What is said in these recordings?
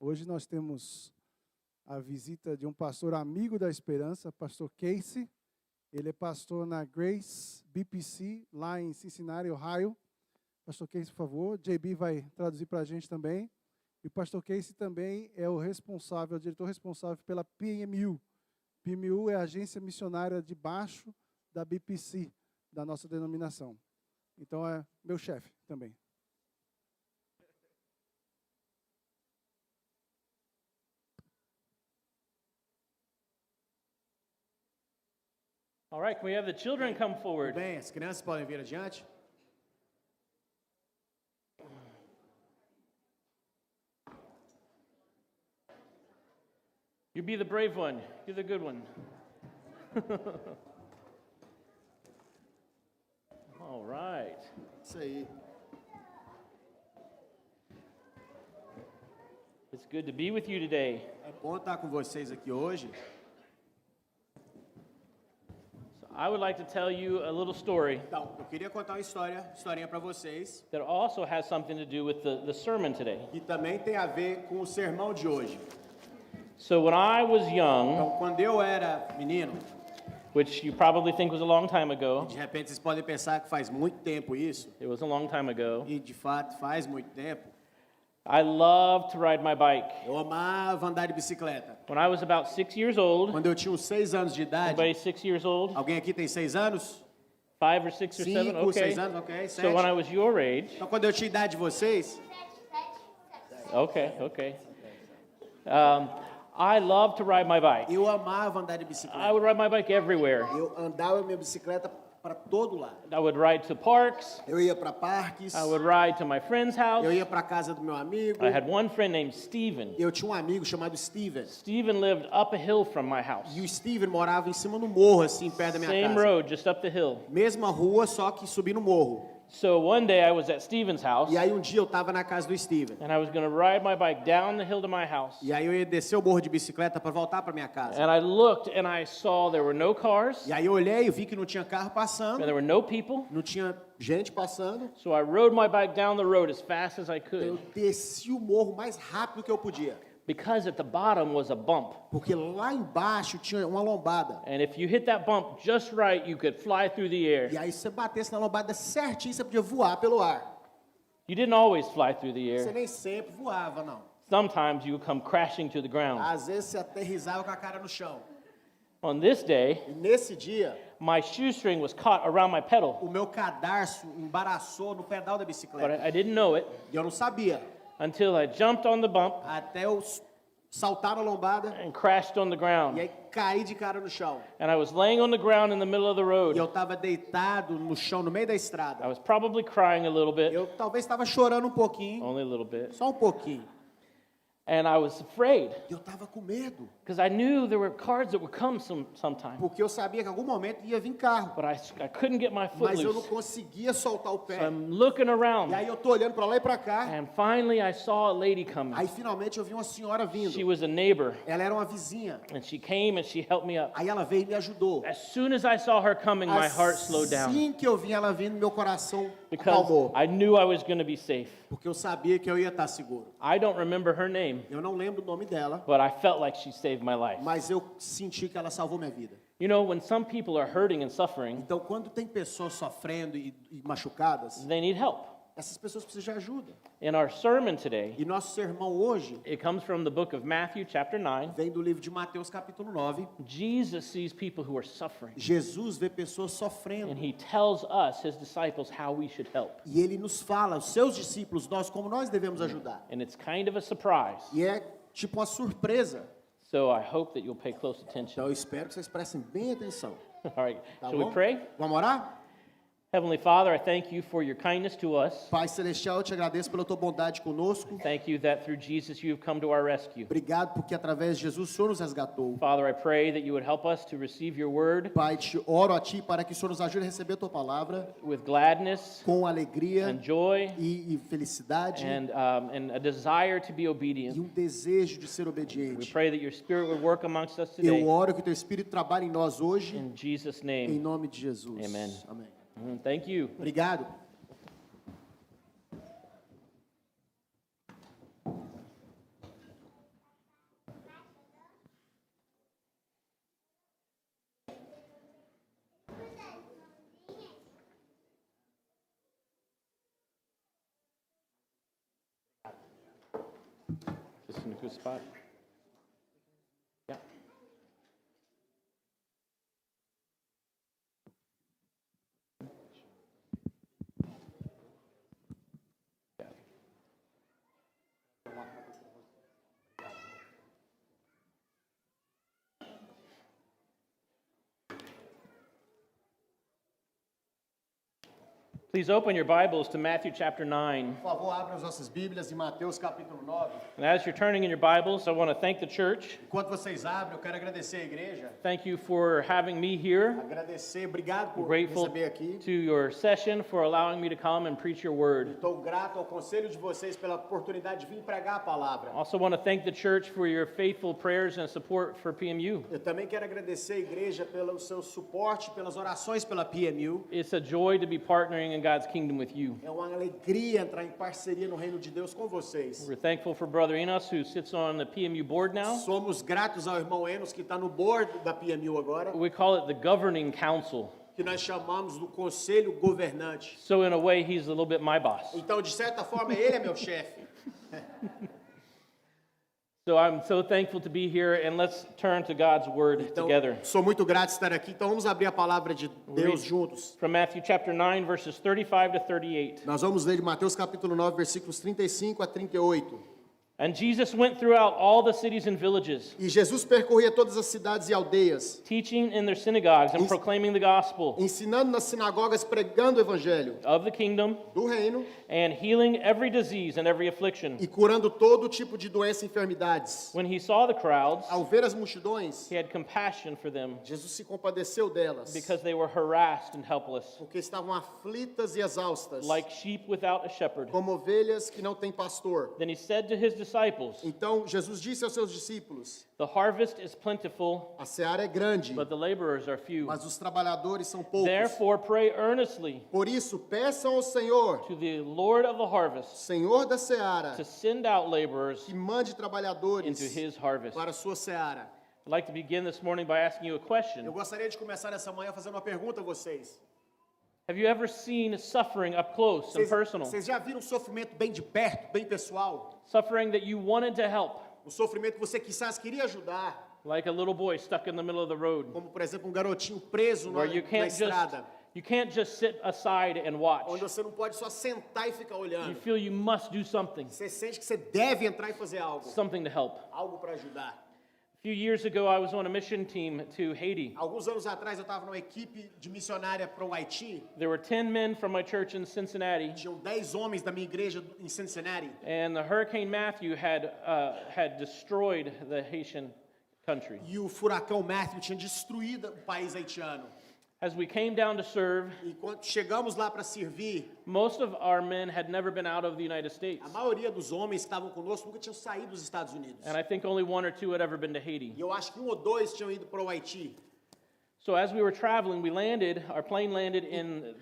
Hoje nós temos a visita de um pastor amigo da Esperança, pastor Casey. Ele é pastor na Grace BPC, lá em Cincinnati, Ohio. Pastor Casey, por favor. JB vai traduzir para a gente também. E o pastor Casey também é o diretor responsável pela PMU. PMU é a agência missionária debaixo da BPC, da nossa denominação. Então é meu chefe também. All right, can we have the children come forward? Bem, as crianças podem vir adiante. You be the brave one. You're the good one. All right. Isso aí. It's good to be with you today. É bom estar com vocês aqui hoje. So I would like to tell you a little story Então, eu queria contar uma historinha para vocês, that also has something to do with the sermon today. que também tem a ver com o sermão de hoje. So when I was young, Então, quando eu era menino, which you probably think was a long time ago, de repente vocês podem pensar que faz muito tempo isso, it was a long time ago, e de fato faz muito tempo, I loved to ride my bike. eu amava andar de bicicleta. When I was about 6 years old, Quando eu tinha uns 6 anos de idade, anybody 6 years old? alguém aqui tem 6 anos? 5 or 6 or 7? 5, Okay. 6 anos, ok, So when I 7. was your age, Então, quando eu tinha a idade de vocês, okay. I loved to ride my bike. eu amava andar de I bicicleta. would ride my bike everywhere. Eu andava minha bicicleta para todo lado. I would ride to parks. Eu ia para parques, I would ride to my friend's house. eu ia para casa do meu amigo. I had one friend named Steven. Eu tinha um amigo chamado Steven. Steven lived up a hill from my house. E o Steven morava em cima do morro, assim, perto da minha Same casa. road, just up the hill. Mesma rua, só que subindo o morro. So one day I was at Steven's house, E aí um dia eu tava na casa do Steven. and I was going to ride my bike down the hill to my house. E aí eu ia descer o morro de bicicleta para voltar para minha casa. And I looked and I saw there were no cars, E aí eu olhei e vi que não tinha carro and passando, there were no people. não tinha gente passando. So I rode my bike down the road as fast as I Eu could, desci o morro mais rápido que eu podia. because at the bottom was a bump. Porque lá embaixo tinha uma lombada. And if you hit that bump just right, you could fly through the air. E aí se você batesse na lombada certinho, você podia voar pelo ar. You didn't always fly through the Você air. nem sempre voava, não. Sometimes you would come crashing to the ground. Às vezes você aterrissava com a cara no chão. On this day, E nesse dia, my shoestring was caught around my pedal, o meu cadarço embaraçou no pedal da but bicicleta. I didn't know it E eu não sabia. until I jumped on the bump Até eu saltar na lombada and crashed on the e ground. aí caí de cara no chão. And I was laying on the ground in the middle of the E road. eu estava deitado no chão, no meio da I estrada. was probably crying a little bit, Eu talvez estava chorando um pouquinho, only a little bit. só um pouquinho. And I was afraid E eu estava com medo, because I knew there were cars that would come sometime, porque eu sabia que em algum momento ia vir carro. but I couldn't get my foot Mas eu não loose. conseguia soltar o So pé. I'm looking E around, aí eu tô olhando para lá e para cá. and finally I saw a lady coming. Aí finalmente eu vi uma senhora She vindo. was a neighbor, Ela era uma vizinha. and she came and she helped me up. Aí ela veio e me ajudou. As soon as I saw her coming, my heart slowed down Assim que eu vi ela vindo, meu coração because acalmou. I knew I was going to be safe. Porque eu sabia que eu ia estar seguro. I don't remember her name, Eu não lembro o nome dela, but I felt like she saved my life. mas eu senti que ela salvou minha vida. You know, when some people are hurting and suffering, Então, quando tem pessoas sofrendo e machucadas, they need help. essas pessoas precisam de ajuda. In our sermon today, E nosso sermão hoje it comes from the book of Matthew, chapter 9. vem do livro de Mateus, capítulo 9. Jesus sees people who are suffering, Jesus vê pessoas and sofrendo. he tells us, his disciples, how we should help. E ele nos fala, os seus discípulos, nós, como nós devemos ajudar. And it's kind of a surprise. E é tipo uma surpresa. So I hope that you'll pay close Então, attention. eu espero que vocês prestem bem atenção. All right, Tá shall we bom? pray? Vamos orar? Heavenly Father, I thank you for your kindness to us. Pai Celestial, eu te agradeço pela tua bondade conosco. Thank you that through Jesus you have come to our rescue. Obrigado porque através de Jesus o Senhor nos resgatou. Father, I pray that you would help us to receive your word Pai, te oro a ti para que o Senhor nos ajude a receber a tua palavra with gladness com alegria and joy e felicidade and a desire to be e obedient. desejo de ser We obediente. pray that your spirit would work amongst us Eu today. oro que o teu Espírito trabalhe em nós hoje, In Jesus' em name, nome de Jesus. Amen. Amém. Thank you. Obrigado. in a good spot. Yeah. Yeah. Please open your Bibles to Matthew chapter 9. Por favor, abra as nossas Bíblias em Mateus capítulo 9. And as you're turning in your Bibles, I want to thank the church. Enquanto vocês abrem, eu quero agradecer a igreja. Thank you for having me here. Agradecer, obrigado por Grateful receber aqui. to your session for allowing me to come and preach your word. Estou grato ao conselho de vocês pela oportunidade de vir pregar a palavra. Also want to thank the church for your faithful prayers and support for PMU. Eu também quero agradecer a igreja pelo seu suporte, pelas orações pela PMU. It's a joy to be partnering in God's kingdom with you. É uma alegria entrar em parceria no reino de Deus com vocês. We're thankful for Brother Enos, who sits on the PMU board now. Somos gratos ao irmão Enos que está no board da PMU agora, We call it the governing council. que nós chamamos do conselho governante. So in a way, he's a little bit my boss. Então, de certa forma, ele é meu chefe. So I'm so thankful to be here, and let's turn to God's word Então, together. sou muito grato de estar aqui. Então, vamos abrir a palavra de Deus Read juntos. From Matthew chapter 9, verses 35 to 38. Nós vamos ler de Mateus capítulo 9, versículos 35 a 38. And Jesus went throughout all the cities and villages, E Jesus percorria todas as cidades e aldeias, teaching in their synagogues and Ens- proclaiming the gospel ensinando nas sinagogas, pregando o evangelho of the kingdom do reino and healing every disease and every affliction. e curando todo tipo de doença e enfermidades. When he saw the crowds, Ao ver as multidões, he had compassion for them Jesus se compadeceu delas, because they were harassed and helpless, porque estavam aflitas e exaustas, like sheep without a shepherd. como ovelhas que não têm pastor. Then he said to his disciples, Então Jesus disse aos seus discípulos: "The harvest is plentiful, a seara é grande, but the laborers are few. mas os trabalhadores são poucos. Therefore pray earnestly Por isso, peçam ao Senhor, to the Lord of the harvest Senhor da seara, to send out laborers que mande trabalhadores into his harvest." para a sua seara. I'd like to begin this morning by asking you a Eu question. gostaria de começar essa manhã fazendo uma pergunta a vocês. Have you ever seen suffering up close and personal? Vocês já viram sofrimento bem de perto, bem pessoal? Suffering that you wanted to help, O sofrimento que você quizás queria ajudar, like a little boy stuck in the middle of the road, como por exemplo garotinho preso na, where you na can't estrada, just sit aside and watch. onde você não pode só sentar e ficar You olhando. feel you must do something, Você sente que você deve entrar e fazer algo, something to help. algo para ajudar. A few years ago, I was on a mission team to Haiti. Alguns anos atrás eu estava numa equipe de missionária para o Haiti. There were 10 men from my church in Cincinnati, Tinham 10 homens da minha igreja em Cincinnati. and the Hurricane Matthew had destroyed the Haitian country. E o furacão Matthew tinha destruído o país haitiano. As we came down to serve, E quando chegamos lá para servir, most of our men had never been out of the United States, a maioria dos homens que estavam conosco nunca tinham saído dos Estados Unidos. and I think only one or two had ever been to Haiti. E eu acho que um ou dois tinham ido para o Haiti. So as we were traveling, our plane landed in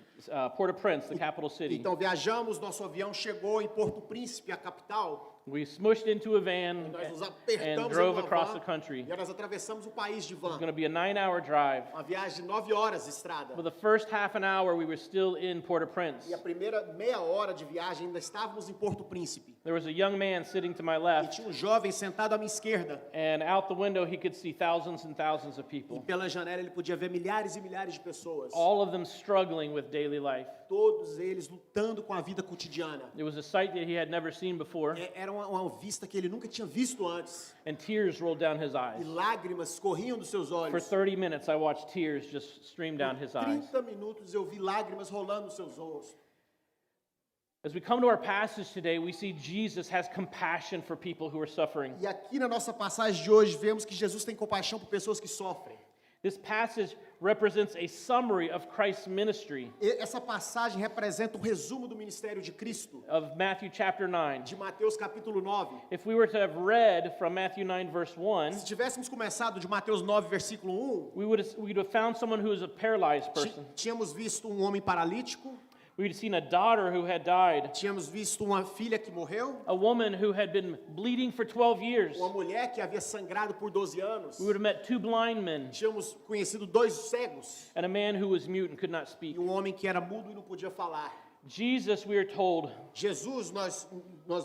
Port-au-Prince, the capital city. Então viajamos, nosso avião chegou em Porto Príncipe, a capital. We smushed into a van Nós nos and apertamos em drove uma across the van country. e nós atravessamos o país de It's van. going to be a 9-hour drive. Uma viagem de 9 horas de estrada. For the first half an hour, we were still in Port-au-Prince. E a primeira meia hora de viagem ainda estávamos em Porto Príncipe. There was a young man sitting to my E left, tinha um jovem sentado à minha esquerda. and out the window he could see thousands and thousands of E people, pela janela ele podia ver milhares e milhares de pessoas. all of them struggling with daily life. Todos eles lutando com a vida cotidiana. It was a sight that he had never seen before, Era uma vista que ele nunca tinha visto antes. and tears rolled down his E eyes. lágrimas corriam dos seus For olhos. 30 minutes, I watched tears just stream down his eyes. 30 minutos eu vi lágrimas rolando nos seus olhos. As we come to our passage today, we see Jesus has compassion for people who are suffering. E aqui na nossa passagem de hoje vemos que Jesus tem compaixão por pessoas que sofrem. This passage represents a summary of Christ's ministry E essa passagem representa o resumo do ministério de Cristo, of Matthew chapter 9. de Mateus capítulo 9. If we were to have read from Matthew 9 verse 1, Se tivéssemos começado de Mateus 9, versículo 1, we'd have found someone who was a paralyzed person. tínhamos visto um homem paralítico, We'd seen a daughter who had died, tínhamos visto uma filha que morreu, a woman who had been bleeding for 12 years. uma mulher que havia sangrado por 12 anos, We would have met 2 blind men tínhamos conhecido 2 cegos and a man who was mute and could not speak. e um homem que era mudo e não podia falar. Jesus, we are told, Jesus, nós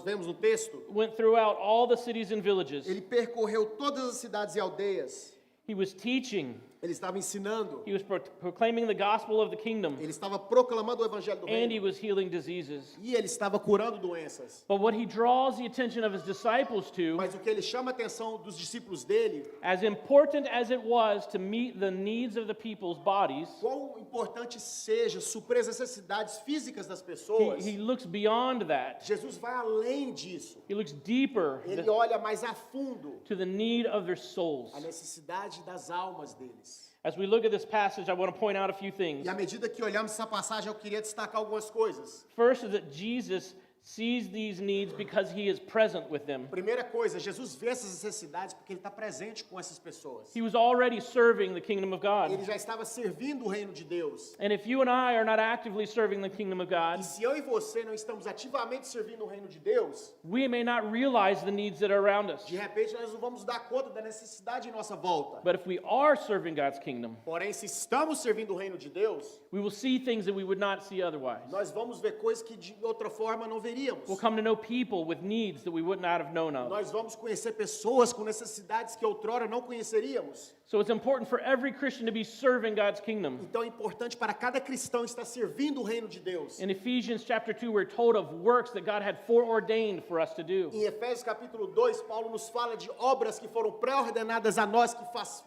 vemos no texto, went throughout all the cities and villages. ele percorreu todas as cidades e aldeias. He was teaching. Ele estava ensinando. He was proclaiming the gospel of the kingdom. Ele estava proclamando o evangelho do And he reino. was healing diseases. E ele estava curando doenças. But what he draws the attention of his disciples to, Mas o que ele chama a atenção dos discípulos dele, as important as it was to meet the needs of the people's bodies, quão importante seja suprir as necessidades físicas das pessoas, he looks beyond that. Jesus vai além disso. He looks deeper Ele olha mais a fundo to the need of their souls. a necessidade das almas deles. As we look at this passage, I want to point out a few things. E à medida que olhamos essa passagem, eu queria destacar algumas coisas. First is that Jesus sees these needs because he is present with them. Primeira coisa, Jesus vê essas necessidades porque ele está presente com essas pessoas. He was already serving the kingdom of God. Ele já estava servindo o reino de Deus. And if you and I are not actively serving the kingdom of God, E se eu e você não estamos ativamente servindo o reino de Deus, we may not realize the needs that are around us. de repente nós não vamos dar conta da necessidade em nossa volta. But if we are serving God's kingdom, Porém, se estamos servindo o reino de Deus, we will see things that we would not see otherwise. nós vamos ver coisas que de outra forma não veríamos. We'll come to know people with needs that we would not have known of. Nós vamos conhecer pessoas com necessidades que outrora não conheceríamos. So it's important for every Christian to be serving God's kingdom. Então é importante para cada cristão estar servindo o reino de Deus. In Ephesians chapter 2, we're told of works that God had foreordained for us to do. Em Efésios capítulo 2, Paulo nos fala de obras que foram pré-ordenadas a nós que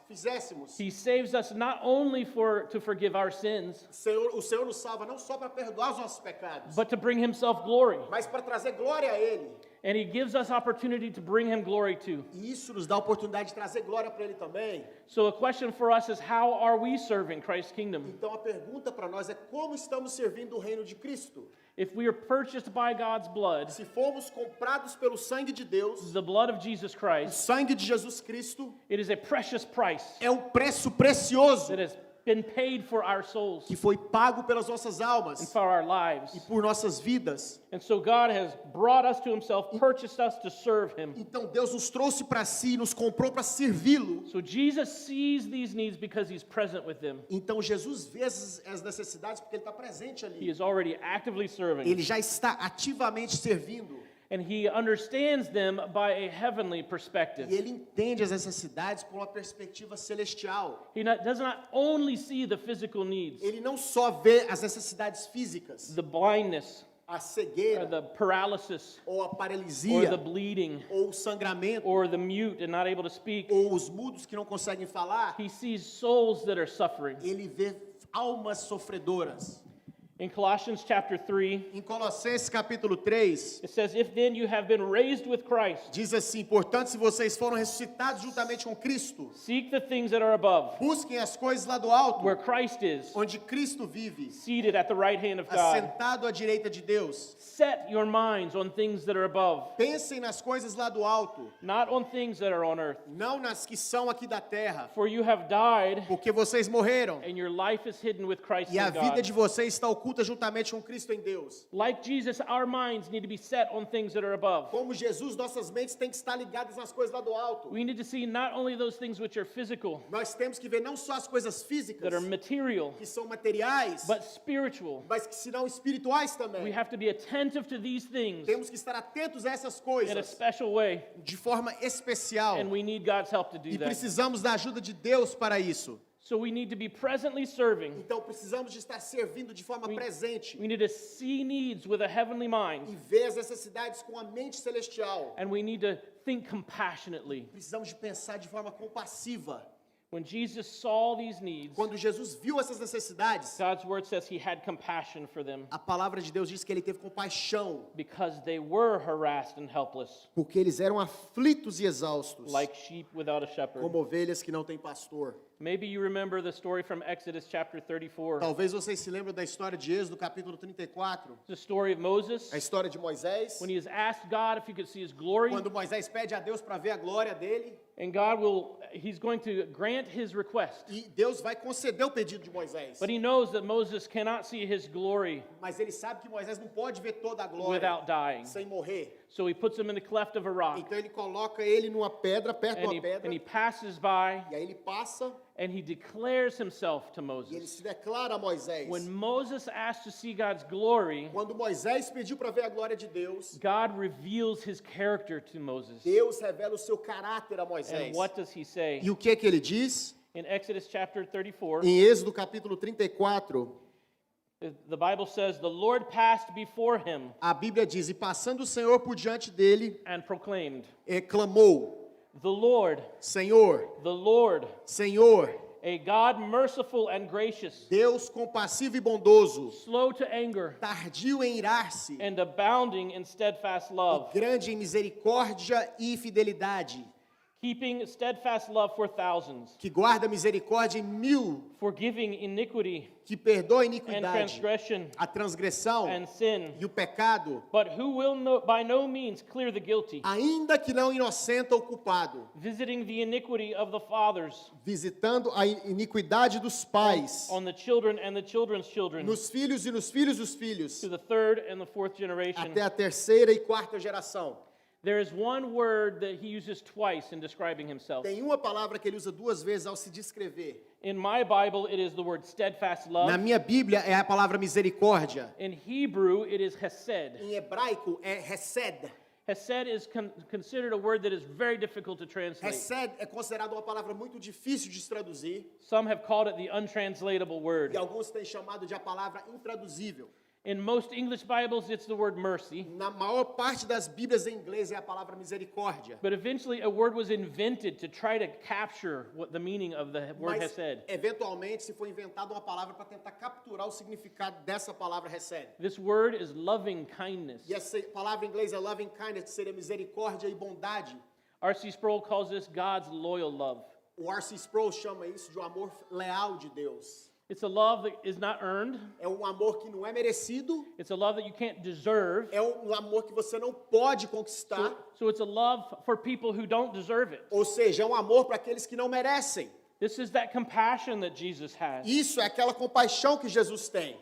fizéssemos. He saves us not only to forgive our sins, O Senhor nos salva não só para perdoar os nossos pecados, but to bring himself glory. mas para trazer glória a Ele. And he gives us opportunity to bring him glory too. E isso nos dá a oportunidade de trazer glória para Ele também. So the question for us is, how are we serving Christ's kingdom? Então a pergunta para nós é como estamos servindo o reino de Cristo? If we are purchased by God's blood, Se fomos comprados pelo sangue de Deus, the blood of Jesus o Christ, sangue de Jesus Cristo it is a precious price é um preço precioso that has been paid for our souls que foi pago pelas nossas and almas for our lives. e por nossas vidas. And so God has brought us to himself, purchased us to serve him. Então Deus nos trouxe para si, nos comprou para servi-lo. So Jesus sees these needs because he's present with them. Então Jesus vê as necessidades porque Ele está presente He ali. is already actively serving. Ele já está ativamente servindo. And he understands them by a heavenly perspective. E Ele entende as necessidades por uma perspectiva celestial. He does not only see the physical needs, Ele não só vê as necessidades físicas, the blindness, a or cegueira, the paralysis, ou a or the paralisia, bleeding, ou o sangramento, or the mute and not able to speak. ou os mudos que não conseguem falar. He sees souls that are suffering. Ele vê almas sofredoras. In Colossians chapter 3, Em Colossenses capítulo 3, it says, "If then you have been raised with Christ, diz assim: portanto, se vocês foram ressuscitados juntamente com Cristo, seek the things that are above, busquem as coisas lá do alto, where Christ is, onde Cristo vive, seated at the right hand of God. assentado à direita de Deus. Set your minds on things that are above, Pensem nas coisas lá do alto, not on things that are on earth. não nas que são aqui da terra, For you have died, porque vocês morreram and your life is hidden with Christ e a in vida God." de vocês está oculta juntamente com Cristo em Deus. Like Jesus, our minds need to be set on things that are above. Como Jesus, nossas mentes têm que estar ligadas nas coisas lá do alto. We need to see not only those things which are physical, Nós temos que ver não só as coisas físicas, that are material, que são materiais, but spiritual. mas que serão espirituais We também. have to be attentive to these things Temos que estar atentos a essas in a coisas special way, de forma especial. and we need God's help to do E that. precisamos da ajuda de Deus para isso. So we need to be presently serving. Então precisamos de estar servindo de forma presente We need to see needs with a heavenly e mind, ver as necessidades com a mente celestial. and we need to think compassionately. Precisamos de pensar de forma compassiva. When Jesus saw these needs, Quando Jesus viu essas necessidades, God's word says he had compassion for them a palavra de Deus diz que ele teve compaixão, because they were harassed and helpless, porque eles eram aflitos e exaustos, like sheep without a shepherd. como ovelhas que não têm pastor. Maybe you remember the story from Exodus chapter 34, Talvez vocês se lembrem da história de Êxodo, capítulo 34, the story of Moses, a história de Moisés, when he has asked God if he could see his glory, quando Moisés pede a Deus para ver a glória dele, and he's going to grant his request. e Deus vai conceder o pedido de Moisés. But he knows that Moses cannot see his glory Mas ele sabe que Moisés não pode ver toda a glória without dying. sem morrer. So he puts him in the cleft of a rock. Então ele coloca ele numa pedra, perto de And uma he, pedra. and he passes by E aí ele passa and he declares himself to e ele Moses. se declara a Moisés. When Moses asked to see God's glory, Quando Moisés pediu para ver a glória de Deus, God reveals his character to Moses. Deus revela o seu caráter a Moisés. And what does he say? E o que ele diz? In Exodus chapter 34, Em Êxodo capítulo 34, the Bible says, the Lord passed before him a Bíblia diz: e passando o Senhor por diante dele, and proclaimed, clamou: the Lord, Senhor, Senhor, a God merciful and gracious, Deus compassivo e bondoso, slow to anger, tardio em irar-se, and abounding in steadfast love, grande em misericórdia e fidelidade, keeping steadfast love for thousands, que guarda misericórdia em 1000, forgiving iniquity que perdoa a and iniquidade, transgression a transgressão and sin, e o pecado, but who will by no means clear the guilty, ainda que não inocenta o culpado, visiting the iniquity of the fathers visitando a iniquidade dos pais, on the children and the children's children, nos filhos e nos filhos dos filhos, to the third and the fourth generation. até a terceira e quarta geração. There is one word that he uses twice in describing himself. Tem uma palavra que ele usa duas vezes ao se descrever. In my Bible, it is the word steadfast Na love. minha Bíblia é a palavra misericórdia. In Hebrew, it is hesed. Em hebraico é hesed. Hesed is considered a word that is very difficult to translate. Hesed é considerado uma palavra muito difícil de se traduzir Some have called it the untranslatable e word. alguns têm chamado de a palavra intraduzível. In most English Bibles, it's the word mercy. Na maior parte das Bíblias em inglês é a palavra misericórdia. But eventually, a word was invented to try to capture what the meaning of the word Mas, hesed. eventualmente, se foi inventada uma palavra para tentar capturar o significado dessa palavra hesed. This word is loving kindness. E essa palavra em inglês é loving kindness, que seria misericórdia e bondade. R.C. Sproul calls this God's loyal love. O R.C. Sproul chama isso de um amor leal de Deus. It's a love that is not earned. É um amor que não é merecido. It's a love that you can't deserve. É um amor que você não pode conquistar. So it's a love for people who don't deserve it. Ou seja, é um amor para aqueles que não merecem. This is that compassion that Jesus has. Isso é aquela compaixão que Jesus tem.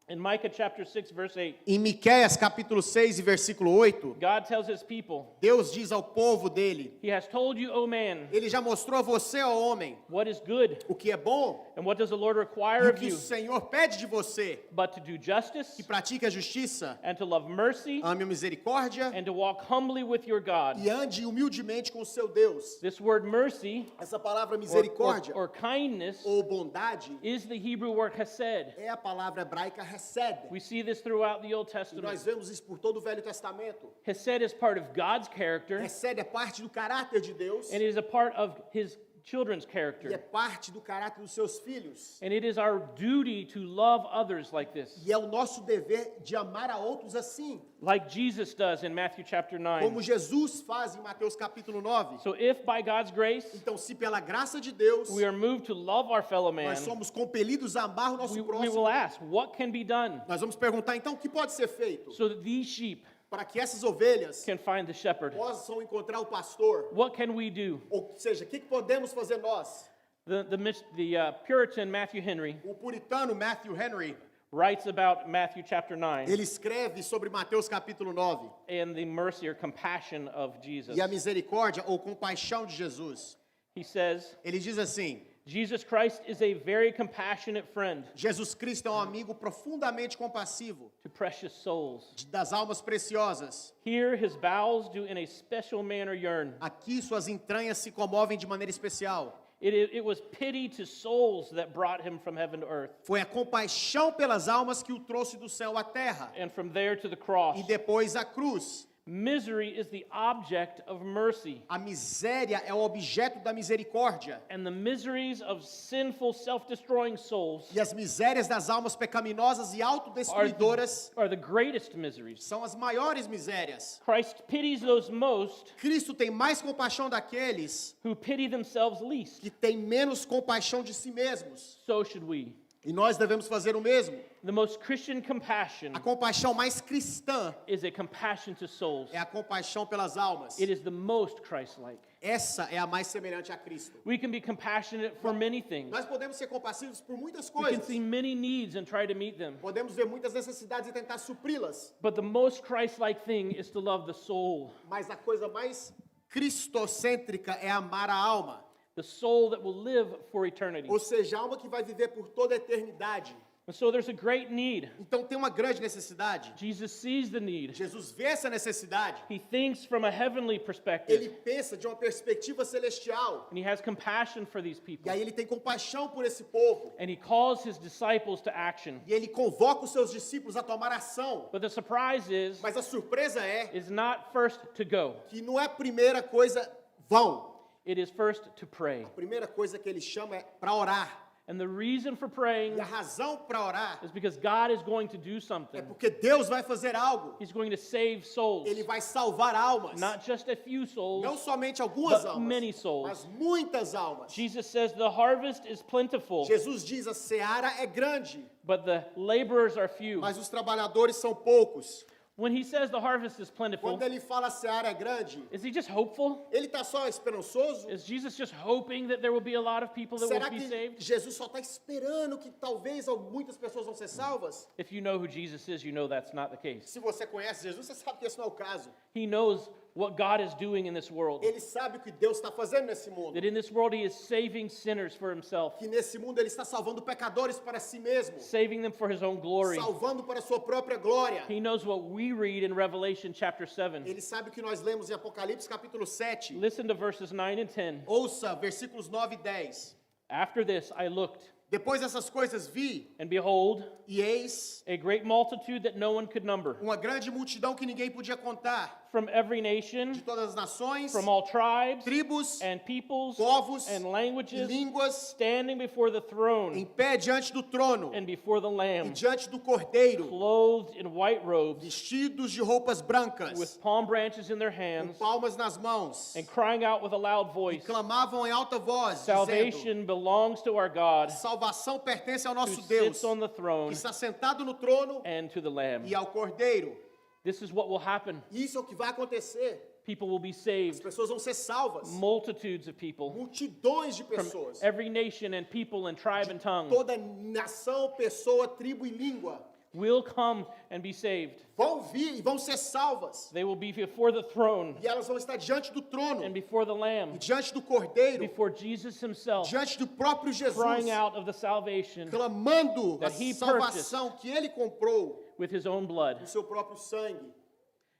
In Micah chapter 6, verse 8, Em Miqueias capítulo 6 e versículo 8, God tells his people, Deus diz ao povo dele: He has told you, O man, Ele já mostrou a você, ó homem, what is good, o que é bom and what does the Lord e require o of que o you, Senhor pede de você, but to do justice, que pratique a justiça, and to love mercy, ame a misericórdia and to walk humbly with your God. e ande humildemente com o seu Deus. This word mercy, Essa palavra or, misericórdia or kindness, ou bondade is the Hebrew word hesed. é a palavra hebraica hesed. We see this throughout the Old E Testament. nós vemos isso por todo o Velho Testamento. Hesed is part of God's character, Hesed é parte do caráter de Deus and it is a part of his children's e é character. parte do caráter dos seus filhos. And it is our duty to love others like this, E é o nosso dever de amar a outros assim, like Jesus does in Matthew chapter 9. como Jesus faz em Mateus capítulo 9. So if by God's grace Então, se pela graça de Deus we are moved to love our fellow man, nós somos compelidos a amar o nosso we will próximo, ask, what can be done nós vamos perguntar então o que pode ser feito so that these sheep para que essas ovelhas can find the shepherd? possam encontrar o pastor. What can we do? Ou seja, o que podemos fazer nós? The Puritan Matthew Henry O puritano Matthew Henry, writes about Matthew chapter 9 ele escreve sobre Mateus capítulo 9 and the mercy or compassion of Jesus. e a misericórdia ou compaixão de Jesus. He says, Ele diz assim: Jesus Christ is a very compassionate friend Jesus Cristo é um amigo profundamente compassivo to precious souls. das almas preciosas. Here his bowels do in a special manner yearn. Aqui suas entranhas se comovem de maneira especial. It was pity to souls that brought him from heaven to earth, Foi a compaixão pelas almas que o trouxe do céu à terra and from there to the cross. e depois à cruz. Misery is the object of mercy, A miséria é o objeto da misericórdia and the miseries of sinful, self-destroying souls e as misérias das almas pecaminosas e autodestruidoras are the greatest miseries. são as maiores misérias. Christ pities those most Cristo tem mais compaixão daqueles who pity themselves least. que têm menos compaixão de si mesmos. So should we. E nós devemos fazer o mesmo. The most Christian compassion A compaixão mais cristã is a compassion to souls. é a compaixão pelas almas. It is the most Christ-like. Essa é a mais semelhante a Cristo. We can be compassionate for many things. Nós podemos ser compassivos por muitas We can coisas. see many needs and try to meet them. Podemos ver muitas necessidades e tentar supri-las. But the most Christ-like thing is to love the soul. Mas a coisa mais cristocêntrica é amar a alma. The soul that will live for eternity. Ou seja, a alma que vai viver por toda a eternidade. And so there's a great need. Então tem uma grande necessidade. Jesus sees the need. Jesus vê essa necessidade. He thinks from a heavenly Ele perspective. pensa de uma perspectiva celestial. And he has compassion for these E people. aí ele tem compaixão por esse povo. And he calls his disciples to action. E ele convoca os seus discípulos a tomar ação. But the surprise Mas a surpresa é is not first to go. que não é a primeira coisa vão. It is first to pray. A primeira coisa que ele chama é para orar. And the reason for praying E a razão para orar is because God is going to do é something. porque Deus vai fazer algo. He's going to save souls. Ele vai salvar almas. Not just a few Não souls. somente algumas but almas, many souls. mas muitas almas. Jesus says the harvest is plentiful, Jesus diz a seara é grande, but the laborers are few. mas os trabalhadores são poucos. When he says the harvest is plentiful, Quando ele fala a seara é grande, is he just hopeful? ele está só esperançoso? Is Jesus just hoping that there will be a lot of people that Será will be que saved? Jesus só está esperando que talvez muitas pessoas vão ser salvas? If you know who Jesus is, you know that's not the case. Se você conhece Jesus, você sabe que esse não é o caso. He knows what God is doing in this world. Ele sabe o que Deus está fazendo nesse mundo. That in this world he is saving sinners for himself, Que nesse mundo ele está salvando pecadores para si mesmo, saving them for his own glory. salvando para a sua própria glória. He knows what we read in Revelation chapter 7. Ele sabe o que nós lemos em Apocalipse capítulo 7. Listen to verses 9 and 10. Ouça versículos 9 e 10. After this I looked, Depois dessas coisas vi, and behold, e eis a great multitude that no one could number, uma grande multidão que ninguém podia contar, from every nation, de todas as nações, from all tribes, tribos, and peoples, povos and e languages, línguas, standing before the em throne pé diante do trono and before the e Lamb, diante do Cordeiro, clothed in white robes, vestidos de roupas brancas, with palm branches in their com hands, palmas nas mãos, and crying out with a loud e voice, clamavam em alta voz, dizendo: salvation belongs to our God, salvação pertence ao who nosso Deus, sits on the que throne, está sentado no trono and to the Lamb. e ao Cordeiro. This is what will happen. Isso é o que vai acontecer. People will be As saved. pessoas vão ser salvas. Multitudes of people Multidões de from pessoas. every nation and people and tribe and tongue Toda nação, pessoa, tribo e língua will come and be saved. vão vir e vão ser salvas. They will be before the throne E elas vão estar diante do trono, and before the e Lamb, diante do Cordeiro, before Jesus himself, diante do próprio Jesus, crying out of the salvation clamando a that he salvação que ele comprou with his own blood. com seu próprio sangue.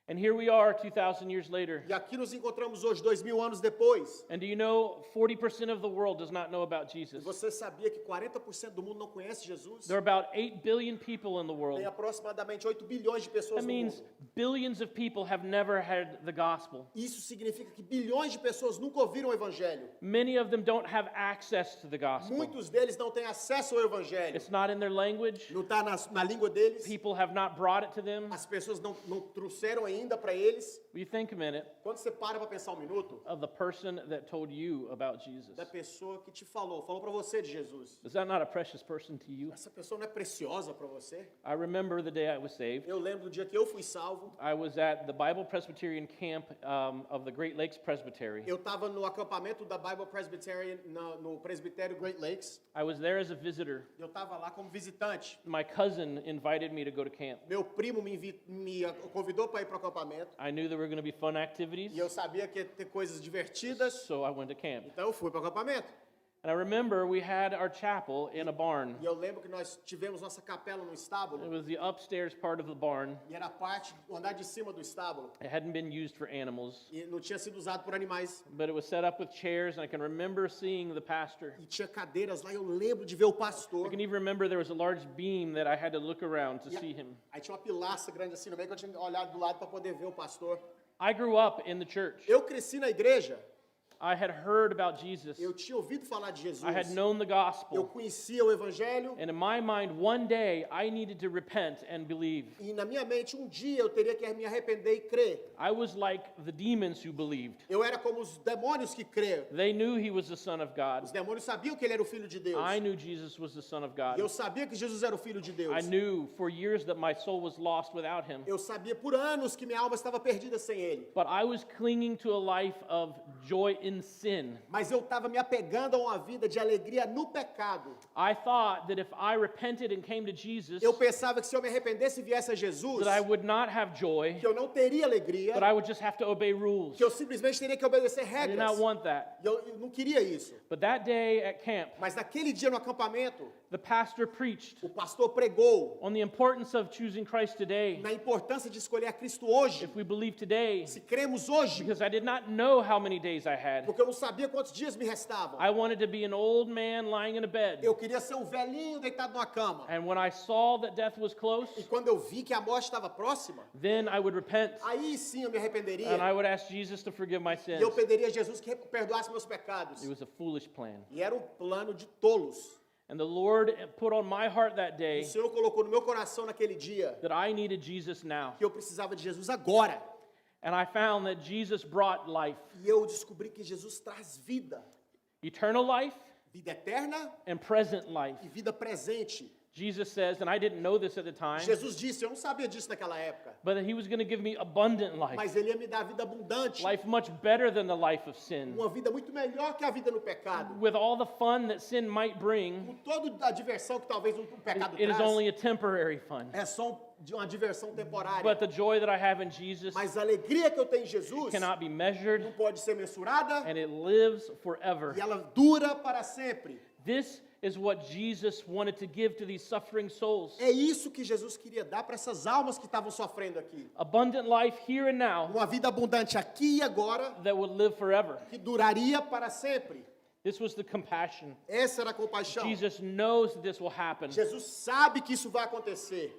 And here we are 2,000 years later. E aqui nos encontramos hoje, 2000 anos depois. And do you know 40% of the world does not know about Jesus? Você sabia que 40% do mundo não conhece Jesus? There are about 8 billion people in the world. Tem aproximadamente 8 bilhões de pessoas That no means mundo. billions of people have never heard the gospel. Isso significa que bilhões de pessoas nunca ouviram o evangelho. Many of them don't have access to the gospel. Muitos deles não têm acesso ao evangelho. It's not in their language. Não está na língua deles. People have not brought it to them. As pessoas não trouxeram ainda para eles. You think a minute Quando você para pensar um minuto, of the person that told you about Jesus. da pessoa que te falou para você de Jesus. Is that not a precious person to you? Essa pessoa não é preciosa para você? I remember the day I was saved. Eu lembro do dia que eu fui salvo. I was at the Bible Presbyterian camp of the Great Lakes Presbytery. Eu estava no acampamento da Bible Presbyterian no presbitério Great Lakes. I was there as a visitor. Eu estava lá como visitante. My cousin invited me to go to camp. Meu primo me convidou para ir para o acampamento. I knew there were going to be fun activities, E eu sabia que ia ter coisas divertidas. so I went to camp. Então eu fui para o acampamento. And I remember we had our chapel in a barn. E eu lembro que nós tivemos nossa capela no It estábulo. was the upstairs part of the barn. E era o andar de cima do estábulo. It hadn't been used for animals, E não tinha sido usado por animais. but it was set up with chairs, and I can remember seeing the pastor. E tinha cadeiras lá. Eu lembro de ver o I pastor. can even remember there was a large beam that I had to look around to E see him. aí tinha uma pilastra grande assim no meio que eu tinha olhado do lado para poder ver o pastor. I grew up in the church. Eu cresci na igreja. I had heard about Jesus. Eu tinha ouvido falar de Jesus. I had known the Eu gospel. conhecia o evangelho. And in my mind, one day, I needed to repent and believe. E na minha mente, um dia eu teria que me arrepender e crer. I was like the demons who believed. Eu era como os demônios que creram. They knew he was the Son of God. Os demônios sabiam que ele era o Filho de Deus. I knew Jesus was the Son of E God. eu sabia que Jesus era o Filho de Deus. I knew for years that my soul was lost without him. Eu sabia por anos que minha alma estava perdida sem ele. But I was clinging to a life of joy in sin. Mas eu estava me apegando a uma vida de alegria no pecado. I thought that if I repented and came to Jesus, Eu pensava que se eu me arrependesse e viesse a Jesus, that I would not have joy, que eu não teria alegria, but I would just have to obey rules. que eu simplesmente teria que obedecer I did not regras. want that. E eu não queria isso. But that day at camp, Mas naquele dia no acampamento, the pastor preached o pastor pregou on the importance of choosing Christ today. na importância de escolher a Cristo hoje. If we believe today, Se cremos hoje, because I did not know how many days I had. porque eu não sabia quantos dias me restavam. I wanted to be an old man lying in a bed. Eu queria ser um velhinho deitado numa cama. And when I saw that death was close, E quando eu vi que a morte estava próxima, then I would repent aí sim eu me arrependeria. and I would ask Jesus to forgive my E sins. eu pediria a Jesus que perdoasse meus pecados. It was a foolish plan. E era um plano de tolos. And the Lord put on my heart that O day Senhor colocou no meu coração naquele dia that I needed Jesus now. que eu precisava de Jesus agora. And I found that Jesus brought life, E eu descobri que Jesus traz vida. eternal life Vida eterna and present life. e vida presente. Jesus says, and I didn't know this at the time, Jesus disse, eu não sabia disso naquela época, but that he was going to give me abundant life, mas Ele ia me dar vida abundante. life much better than the life of sin, Uma vida muito melhor que a vida no pecado. with all the fun that sin might bring. Com toda a diversão que talvez o pecado It is traz. only a temporary fun. É só uma diversão temporária. But the joy that I have in Jesus Mas a alegria que eu tenho em Jesus cannot be não measured, pode ser mensurada and it lives forever. e ela dura para sempre. This is what Jesus wanted to give to these suffering souls. É isso que Jesus queria dar para essas almas que estavam sofrendo aqui. Abundant life here and now Uma vida abundante aqui e agora that would live forever. que duraria para sempre. This was the compassion. Essa era a compaixão. Jesus knows that this will happen. Jesus sabe que isso vai acontecer.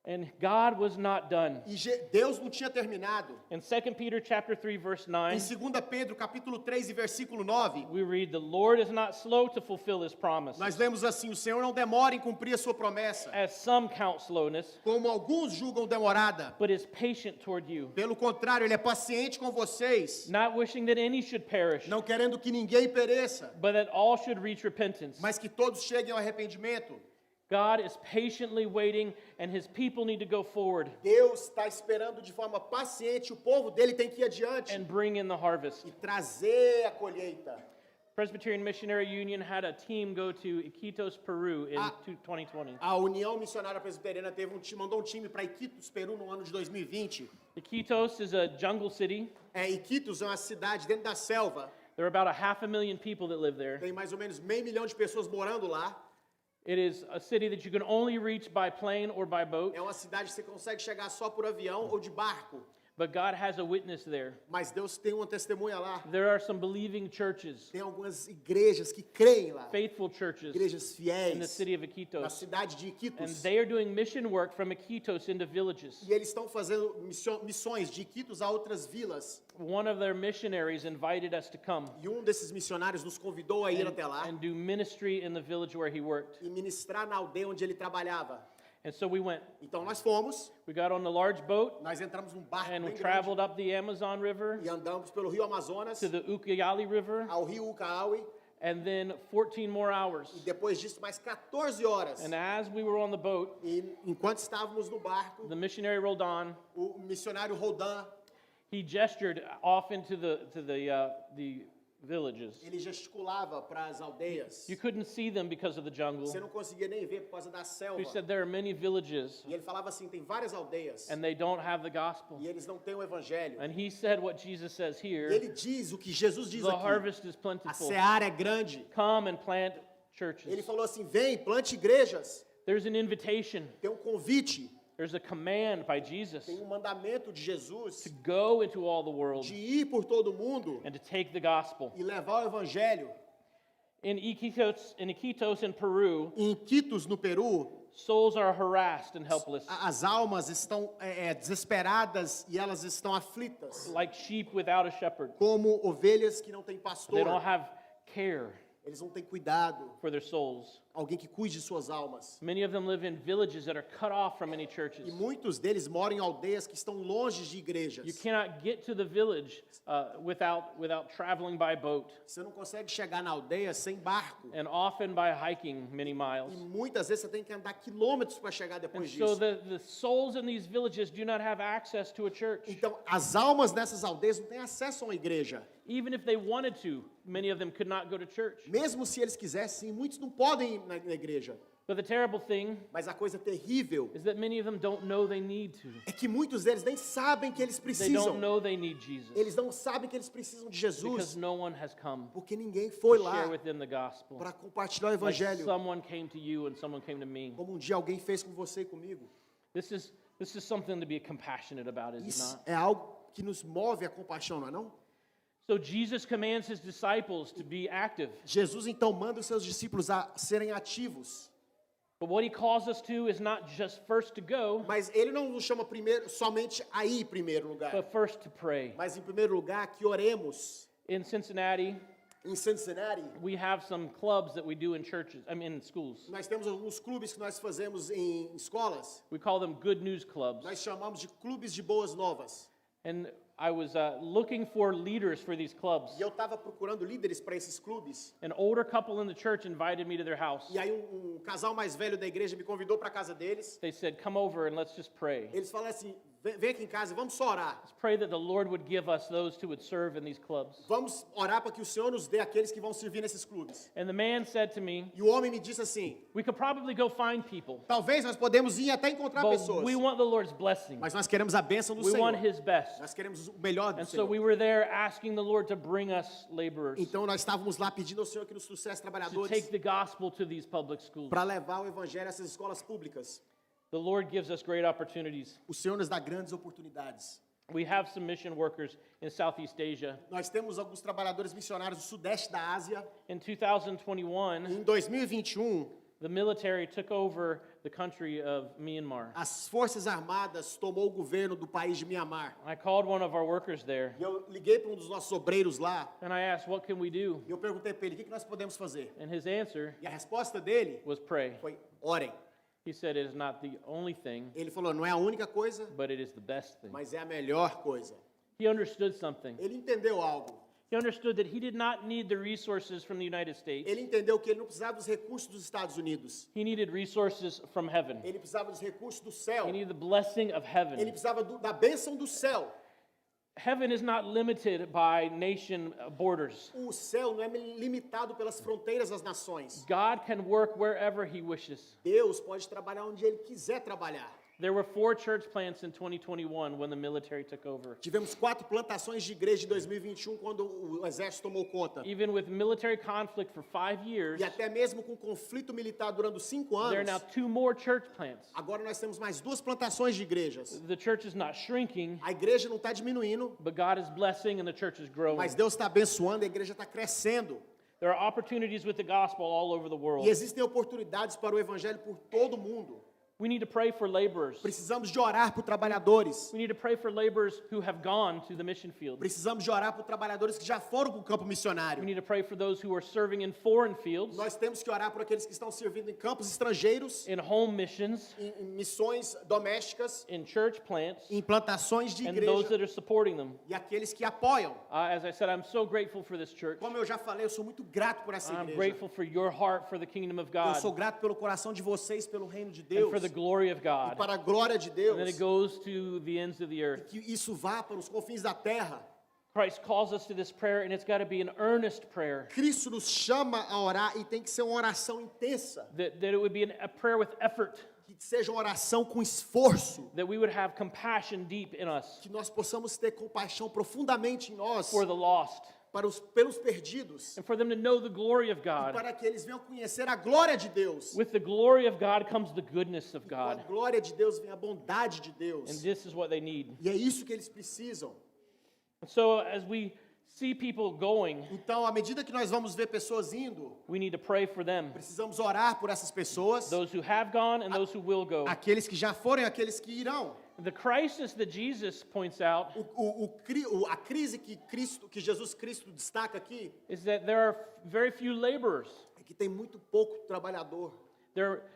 And God was not done. E Deus não tinha terminado. In 2 Peter chapter 3 verse 9, Em 2 Pedro, capítulo 3 e versículo 9, we read, "The Lord is not slow to fulfill his promise, nós lemos assim: o Senhor não demora em cumprir a sua promessa, as some count slowness, como alguns julgam demorada. but is patient toward you, Pelo contrário, Ele é paciente com vocês, not wishing that any should perish, não querendo que ninguém pereça, but that all should reach repentance." mas que todos cheguem ao arrependimento. God is patiently waiting, and his people need to go forward Deus está esperando de forma paciente, o povo dele tem que ir adiante and bring in the harvest. e trazer a colheita. Presbyterian Missionary Union had a team go to Iquitos, Peru in 2020. A União Missionária Presbiteriana mandou um time para Iquitos, Peru, no ano de 2020. Iquitos is a jungle city. Iquitos é uma cidade dentro da selva. There are about 500,000 people that live there. Tem mais ou menos 500,000 de pessoas morando lá. It is a city that you can only reach by plane or by boat, É uma cidade que você consegue chegar só por avião ou de barco. but God has a witness there. Mas Deus tem uma testemunha lá. There are some believing churches, Tem algumas igrejas que creem lá. faithful churches Igrejas in the fiéis city of na Iquitos, cidade de and Iquitos. they are doing mission work from Iquitos into villages. E eles estão fazendo missões de Iquitos a outras vilas. One of their missionaries invited us to come E desses missionários nos convidou a ir até lá and do ministry in the village where he worked. e ministrar na aldeia onde ele trabalhava. And so we went. Então nós fomos, We got on the large boat nós entramos num barco and we bem grande traveled up the Amazon River e andamos pelo Rio Amazonas to the Ucayali River, ao Rio Ucaaue. and then 14 more hours. E depois disso, mais 14 horas. And as we were on the boat, E enquanto estávamos no barco, the missionary rolled on. o missionário Rodan, He gestured off into the villages. ele gesticulava para as aldeias. You couldn't see them because of the jungle. Você não conseguia nem ver por causa da selva. He said there are many villages E ele falava assim, tem várias aldeias and they don't have the gospel. e eles não têm o evangelho. And he said what Jesus says E here, ele diz o que Jesus diz the aqui. harvest is A plentiful. seara é grande. Come and plant Ele churches. falou assim, vem, plante igrejas. There's an invitation. Tem um convite, There's a command by Jesus tem um mandamento de Jesus to go into all the world de ir por todo mundo and to take the gospel. e levar o evangelho. In Iquitos in Peru, Em Iquitos, no Peru, Souls are harassed and helpless, As almas estão desesperadas e elas estão aflitas, like sheep without a shepherd. como ovelhas que não têm They pastor. don't have care Eles não têm cuidado, for their souls. alguém que cuide de suas almas. Many of them live in villages that are cut off from many E churches. muitos deles moram em aldeias que estão longe de You igrejas. cannot get to the village without traveling by boat, Você não consegue chegar na aldeia sem barco. and often by hiking many miles. E muitas vezes você tem que andar quilômetros para chegar And depois so disso. the souls in these villages do not have access to a church. Então, as almas nessas aldeias não têm acesso a uma igreja. Even if they wanted to, many of them could not go to church. Mesmo se eles quisessem, muitos não podem ir na igreja. But the terrible thing Mas a coisa terrível is that many of them don't know they need to. é que muitos deles nem sabem que eles They precisam. don't know they need Jesus Eles não sabem que eles precisam de because Jesus, no one has come porque ninguém foi to share lá with them the gospel. para compartilhar o Like evangelho, someone came to you and someone came to me. como um dia alguém fez com você e comigo. This is something to be compassionate about, is it Isso not? é algo que nos move a compaixão, não é não? So Jesus commands his disciples to be active. Jesus então manda os seus discípulos a serem ativos. But what he calls us to is not just first to go, Mas ele não nos chama primeiro somente a ir em primeiro lugar, but first to pray. mas em primeiro lugar que oremos. In Cincinnati, Em Cincinnati, we have some clubs that we do in churches, in schools. nós temos alguns clubes que nós fazemos em escolas. We call them good news clubs. Nós chamamos de clubes de boas novas. And I was looking for leaders for these clubs. E eu estava procurando líderes para esses clubes. An older couple in the church invited me to their house. E aí um casal mais velho da igreja me convidou para a casa deles. They said, "Come over and let's just pray. Eles falaram assim, vem aqui em casa, vamos só orar. Let's pray that the Lord would give us those who would serve in these clubs." Vamos orar para que o Senhor nos dê aqueles que vão servir nesses clubes. And the man said to me, E o homem me disse assim, "We could probably go find people, talvez nós podemos ir até encontrar but pessoas. we want the Lord's blessing. Mas nós queremos a bênção do We Senhor. want His best." Nós queremos o melhor do And so Senhor. we were there asking the Lord to bring us laborers Então nós estávamos lá pedindo ao Senhor que nos trouxesse to trabalhadores take the gospel to these public schools. para levar o evangelho a essas escolas públicas. The Lord gives us great opportunities. O Senhor nos dá grandes oportunidades. We have some mission workers in Southeast Asia. Nós temos alguns trabalhadores missionários do sudeste da Ásia. In 2021, Em 2021, the military took over the country of Myanmar. as Forças Armadas tomou o governo do país de Mianmar. I called one of our workers there E eu liguei para um dos nossos obreiros lá and I asked, "What can we do?" e eu perguntei para ele, o que nós podemos fazer? And his answer E a resposta dele was pray. foi, orem. He said it is not the only thing, Ele falou, não é a única coisa, but it is the best thing. mas é a melhor coisa. He understood something. Ele entendeu algo. He understood that he did not need the resources from the United States. Ele entendeu que ele não precisava dos recursos dos Estados Unidos. He needed resources from heaven. Ele precisava dos recursos do céu. He needed the blessing of Ele heaven. precisava da bênção do céu. Heaven is not limited by nation borders. O céu não é limitado pelas fronteiras das nações. God can work wherever he wishes. Deus pode trabalhar onde Ele quiser trabalhar. There were 4 church plants in 2021 when the military took over. Tivemos 4 plantações de igreja em 2021 quando o exército tomou conta. Even with military conflict for 5 years, E até mesmo com conflito militar durante 5 there are now anos, 2 more church plants. agora nós temos mais 2 plantações de igrejas. The church is not shrinking, A igreja não está diminuindo, but God is blessing and the church is growing. mas Deus está abençoando, a igreja está crescendo. There are opportunities with the gospel all over the world. E existem oportunidades para o evangelho por todo o mundo. We need to pray for laborers. Precisamos de orar por trabalhadores. We need to pray for laborers who have gone to the mission field. Precisamos de orar por trabalhadores que já foram para o campo We missionário. need to pray for those who are serving in foreign fields, Nós temos que orar por aqueles que estão servindo em campos estrangeiros, in home missions, em missões domésticas, in church plants, em plantações de and those igreja that are supporting them. e aqueles que apoiam. As I said, I'm so grateful for this church. Como eu já falei, eu sou muito grato por essa I'm igreja. grateful for your heart for the kingdom of Eu God sou grato pelo coração de vocês, pelo reino de and Deus for the glory of e God. para a glória de And then Deus. it goes to the ends of the earth. Que isso vá para os confins da terra. Christ calls us to this prayer, and it's got to be an earnest prayer. Cristo nos chama a orar e tem que ser uma oração intensa, That it would be a prayer with effort, que seja uma oração com esforço, that we would have compassion deep in us que nós possamos ter compaixão profundamente em nós for the lost, pelos perdidos, and for them to know the glory of e God. para que eles venham conhecer a glória de Deus. With the glory of God comes the goodness of Com a God. glória de Deus vem a bondade de And Deus. this is what they need. E é isso que eles precisam. And so as we see people going, Então, à medida que nós vamos ver pessoas indo, we need to pray for them. precisamos orar por essas pessoas, Those who have gone and those who will go. aqueles que já foram e aqueles que irão. The crisis that Jesus points out A crise que Jesus Cristo destaca aqui is that there are very few laborers. é que tem muito pouco trabalhador.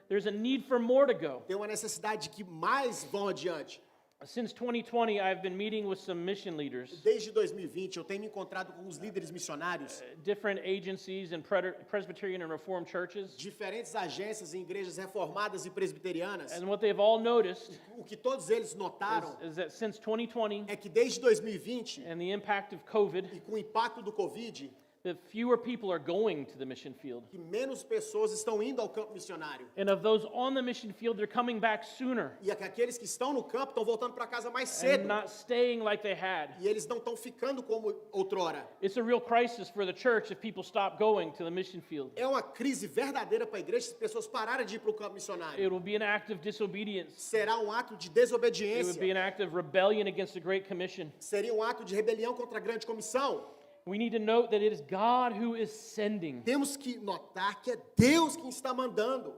There's a need for more to go. Tem uma necessidade que mais vão adiante. Since 2020, I've been meeting with some mission leaders, Desde 2020, eu tenho me encontrado com os líderes missionários, different agencies and Presbyterian and Reformed churches. diferentes agências e igrejas reformadas e presbiterianas. And what they've all noticed O que todos eles notaram is that since 2020 é que desde 2020, and the impact of COVID, e com o impacto do Covid, that fewer people are going to the mission field. que menos pessoas estão indo ao campo missionário. And of those on the mission field, they're coming back sooner E aqueles que estão no campo estão voltando para casa mais and cedo. not staying like they had. E eles não estão ficando como outrora. It's a real crisis for the church if people stop going to the mission field. É uma crise verdadeira para a igreja se as pessoas pararem de ir para o campo missionário. It will be an act of disobedience. Será um ato de It would be desobediência. an act of rebellion against the Great Commission. Seria um ato de rebelião contra a grande comissão. We need to note that it is God who is sending. Temos que notar que é Deus quem está mandando.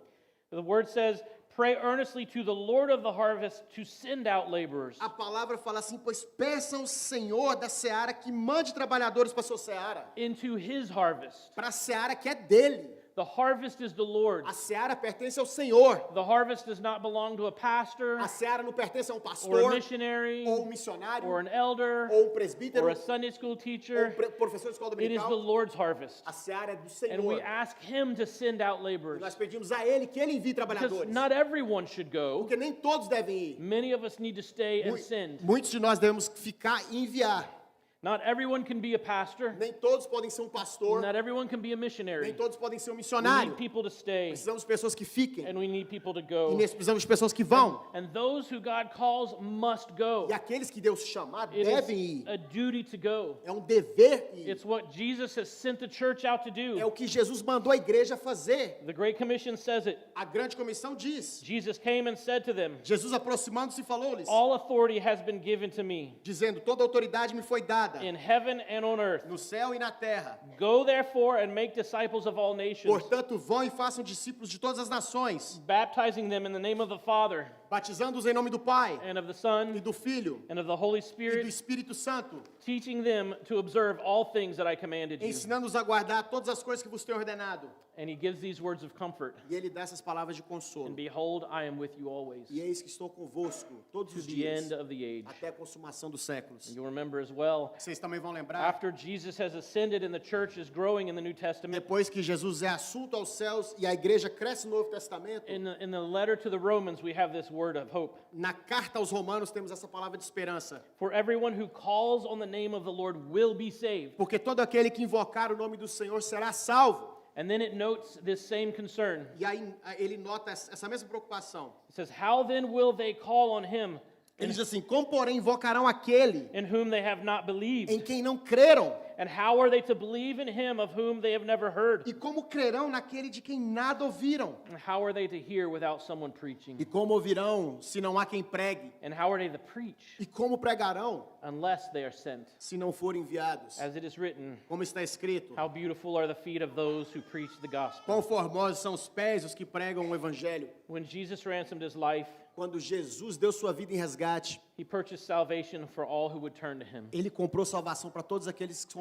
The word says, pray earnestly to the Lord of the harvest to send out laborers. A palavra fala assim, pois peçam ao Senhor da seara que mande trabalhadores para a sua seara. Into his harvest. Para a seara que é dele. The harvest is the Lord's. A seara pertence ao Senhor. The harvest does not belong to a pastor A seara não pertence a um or a pastor, missionary ou um missionário, or an elder ou um presbítero, or a Sunday school ou teacher. um professor de escola It is the dominical. Lord's harvest. A seara é do And we Senhor. ask him to send out E laborers. nós pedimos a Ele que Ele envie Because trabalhadores. not everyone should go. Porque nem todos devem ir. Many of us need to stay and send. Muitos de nós devemos ficar e enviar. Not everyone can be a pastor. Nem todos podem ser um pastor. Not everyone can be a missionary. Nem todos podem ser um We missionário. need people to stay, Precisamos de pessoas que fiquem. and we need people to E go. precisamos de pessoas que vão. And those who God calls must go. E aqueles que Deus chamar It devem is ir. a duty to go. É um dever ir. It's what Jesus has sent the church out to É do. o que Jesus mandou a igreja fazer. The Great Commission says it. A grande comissão diz. Jesus came and said to them, Jesus aproximando-se falou-lhes, all authority has been given to me dizendo, toda autoridade me foi dada, in heaven and on earth. no céu e na terra. Go therefore and make disciples of all nations, Portanto, vão e façam discípulos de todas as nações, baptizing them in the name of the Father batizando-os em nome do Pai, and of the e Son do Filho, and of the Holy e do Spirit, Espírito Santo, teaching them to observe all things that I commanded you. ensinando-os a guardar todas as coisas que vos tenho ordenado. And he gives these words of comfort. E Ele dá essas palavras de consolo. And behold, I am with you always, E eis que estou convosco todos to os the dias, end of the age. até a consumação dos séculos. And you'll remember as well, Vocês também vão lembrar, after Jesus has ascended and the church is growing in the New Testament, depois que Jesus é assunto aos céus e a igreja cresce no Novo Testamento, in the letter to the Romans, we have this word of hope. na carta aos Romanos temos essa palavra de esperança. For everyone who calls on the name of the Lord will be saved. Porque todo aquele que invocar o nome do Senhor será salvo. And then it notes this same concern. E aí ele nota essa mesma preocupação. It says, how then will they call on him Ele diz assim, como porém invocarão aquele in whom they have not believed? em quem não creram? And how are they to believe in him of whom they have never heard? E como crerão naquele de quem nada ouviram? And how are they to hear without someone preaching? E como ouvirão se não há quem pregue? And how are they to preach E como pregarão unless they are sent? se não forem enviados? As it is written, Como está escrito, how beautiful are the feet of those who preach the gospel. quão formosos são os pés dos que pregam o evangelho. When Jesus ransomed his life, Quando Jesus deu sua vida em resgate, he purchased salvation for all who would turn to him, ele comprou salvação para todos aqueles que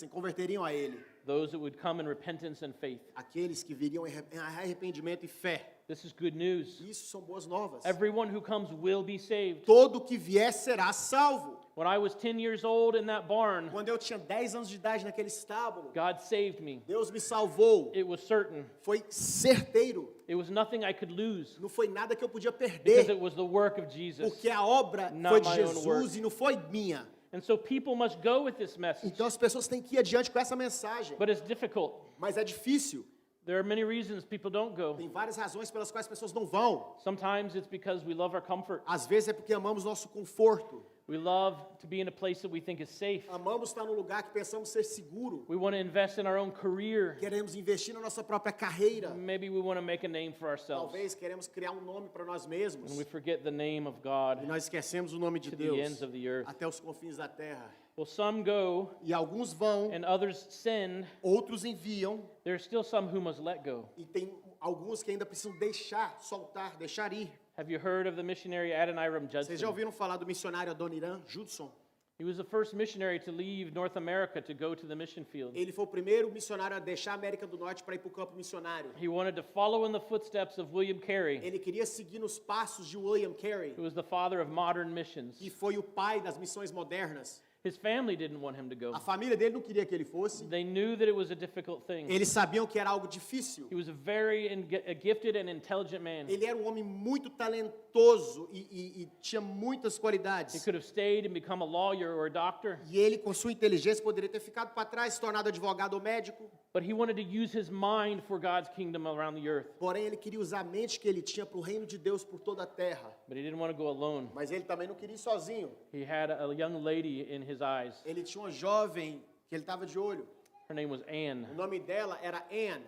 converteriam a ele. those that would come in repentance and faith. Aqueles que viriam em arrependimento e fé. This is good news. Isso são boas novas. Everyone who comes will be saved. Todo que vier será salvo. When I was 10 years old in that barn, Quando eu tinha 10 anos de idade naquele estábulo, God saved me. Deus me salvou. It was certain. Foi certeiro. It was nothing I could lose Não foi nada que eu podia because perder. it was the work of Jesus. Porque a obra Not foi de my own work. Jesus e não foi minha. And so people must go with this message. Então as pessoas têm que ir adiante com essa mensagem. But it's difficult. Mas é difícil. There are many reasons people don't go. Tem várias razões pelas quais as pessoas não vão. Sometimes it's because we love our comfort. Às vezes é porque amamos nosso conforto. We love to be in a place that we think is safe. Amamos estar num lugar que pensamos ser seguro. We want to invest in our own career. Queremos investir na nossa própria carreira. Maybe we want to make a name for ourselves. Talvez queremos criar um nome para nós mesmos. And we forget the name of God E nós esquecemos o nome de to the Deus ends of the earth. até os confins da terra. Well, some go E alguns vão, and others send. outros enviam, There's still some who must let go. e tem alguns que ainda precisam deixar, soltar, deixar ir. Have you heard of the missionary Adoniram Vocês já Judson? ouviram falar do missionário Adoniram Judson? He was the first missionary to leave North America to go to the mission field. Ele foi o primeiro missionário a deixar a América do Norte para ir para o campo missionário. He wanted to follow in the footsteps of William Carey, Ele queria seguir nos passos de William Carey, who was the father of modern missions. que foi o pai das missões modernas. His family didn't want him to go. A família dele não queria que ele fosse. They knew that it was a difficult thing. Eles sabiam que era algo difícil. He was a gifted and intelligent man. Ele era um homem muito talentoso e tinha muitas He qualidades. could have stayed and become a lawyer or a doctor, E ele, com sua inteligência, poderia ter ficado para trás, se tornado advogado ou médico. but he wanted to use his mind for God's kingdom around the earth. Porém, ele queria usar a mente que ele tinha para o reino de Deus por toda a terra. But he didn't want to go alone. Mas ele também não queria ir sozinho. He had a young lady in his eyes. Ele tinha uma jovem que ele estava de olho. Her name was Anne. O nome dela era Anne.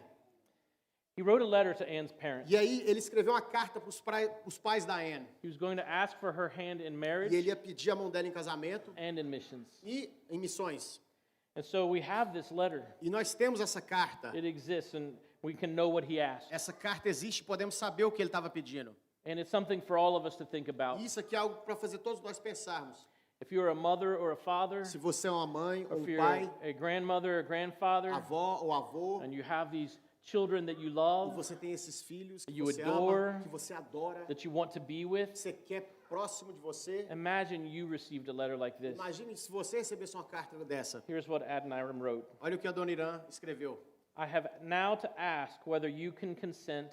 He wrote a letter to Anne's parents. E aí ele escreveu uma carta para os pais da Anne. He was going to ask for her hand in E marriage ele ia pedir a mão dela em casamento and in missions. e em missões. And so we have this letter. E nós temos essa carta. It exists, and we can know what he asked. Essa carta existe, podemos saber o que ele estava pedindo. And it's something for all of us to think about. E isso aqui é algo para fazer todos nós pensarmos. If you're a mother or a father, Se você é uma mãe ou or if um you're pai, a grandmother or grandfather, avó ou avô, and you have these children that you e love, você tem esses filhos que You você adore, ama, que você adora, that you want to be with, que você quer próximo de você. imagine you received a letter like this. Imagine se você recebesse uma carta dessa. Here's what Adoniram wrote. Olha o que Adoniram escreveu. I have now to ask whether you can consent